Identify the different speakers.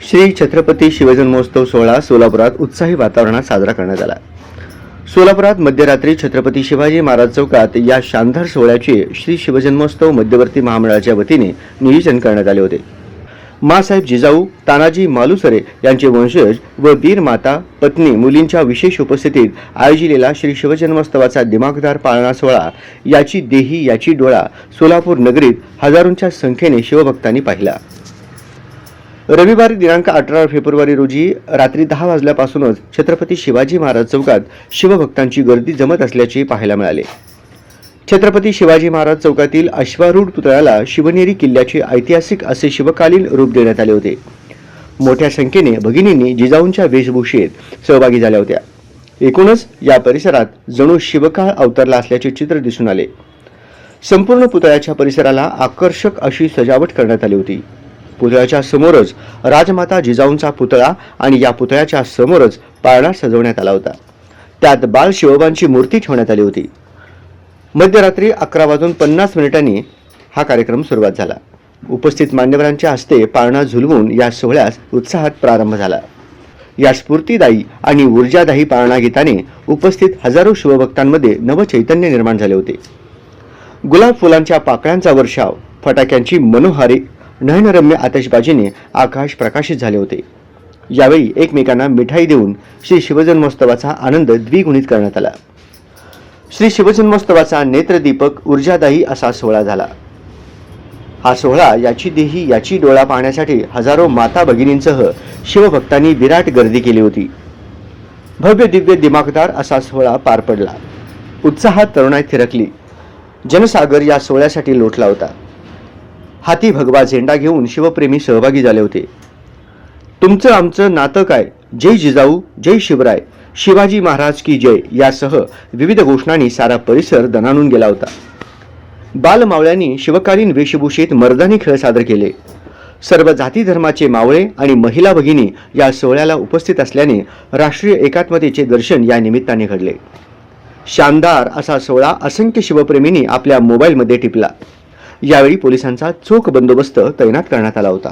Speaker 1: श्री छत्रपती शिवजन्मोत्सव सोहळा सोलापुरात उत्साही वातावरणात साजरा करण्यात आला। सोलापुरात मध्यरात्री छत्रपती शिवाजी महाराज चौकात या शानदार सोहळ्याचे श्री शिवजन्मोत्सव मध्यवर्ती महामंडळाच्या वतीने नियोजन करण्यात आले होते। मासाहेब जिजाऊ, तानाजी मालुसरे यांचे वंशज व वीर माता, पत्नी, मुलींच्या विशेष उपस्थितीत आयोजिलेला श्री शिवजन्मोत्सवाचा दिमाखदार पाळणा सोहळा याची देही याची डोळा सोलापूर नगरीत हजारोंच्या संख्येने शिवभक्तांनी पाहिला। रविवारी दिनांक 18 फेब्रुवारी रोजी रात्री 10 वाजल्यापासूनच छत्रपती शिवाजी महाराज चौकात शिवभक्तांची गर्दी जमत असल्याचे पाहायला मिळाले। छत्रपती शिवाजी महाराज चौकातील अश्वारूढ पुतळ्याला शिवनेरी किल्ल्याचे ऐतिहासिक असे शिवकालीन रूप देण्यात आले होते। मोठ्या संख्येने भगिनींनी जिजाऊंच्या वेशभूषेत सहभागी झाल्या होत्या। एकूणच या परिसरात जणू शिवकाळ अवतरला असल्याचे चित्र दिसून आले। संपूर्ण पुतळ्याच्या परिसराला आकर्षक अशी सजावट करण्यात आली होती। पुतळ्याच्या समोरच राजमाता जिजाऊंचा पुतळा आणि या पुतळ्याच्या समोरच पाळणा सजवण्यात आला होता। त्यात बाल शिवबांची मूर्ती ठेवण्यात आली होती। मध्यरात्री 11:50 हा कार्यक्रम सुरुवात झाला। उपस्थित मान्यवरांच्या हस्ते पाळणा झुलवून या सोहळ्यास उत्साहात प्रारंभ झाला। या स्फूर्तीदायी आणि ऊर्जादायी पाळणा गीताने उपस्थित हजारो शिवभक्तांमध्ये नवचैतन्य निर्माण झाले होते। गुलाब फुलांच्या पाकळ्यांचा वर्षाव, फटाक्यांची मनोहारी नयनरम्य आतिषबाजीने आकाश प्रकाशित झाले होते। यावेळी एकमेकांना मिठाई देऊन श्री शिवजन्मोत्सवाचा आनंद द्विगुणित करण्यात आला। श्री शिवजन्मोत्सवाचा नेत्रदीपक ऊर्जादायी असा सोहळा झाला। हा सोहळा याची देही याची डोळा पाहण्यासाठी हजारो माता भगिनींसह शिवभक्तांनी विराट गर्दी केली होती। भव्य दिव्य दिमाखदार असा सोहळा पार पडला। उत्साहात तरुणाई थिरकली। जनसागर या सोहळ्यासाठी लोटला होता। हाती भगवा झेंडा घेऊन शिवप्रेमी सहभागी झाले होते। तुमचं आमचं नातं काय, जय जिजाऊ, जय शिवराय, शिवाजी महाराज की जय यासह विविध घोषणांनी सारा परिसर दणाणून गेला होता। बालमावळ्यांनी शिवकालीन वेशभूषेत मर्दानी खेळ सादर केले। सर्व जाती धर्माचे मावळे आणि महिला भगिनी या सोहळ्याला उपस्थित असल्याने राष्ट्रीय एकात्मतेचे दर्शन या निमित्ताने घडले। शानदार असा सोहळा असंख्य शिवप्रेमींनी आपल्या मोबाईलमध्ये टिपला। यावेळी पोलिसांचा चोख बंदोबस्त तैनात करण्यात आला होता।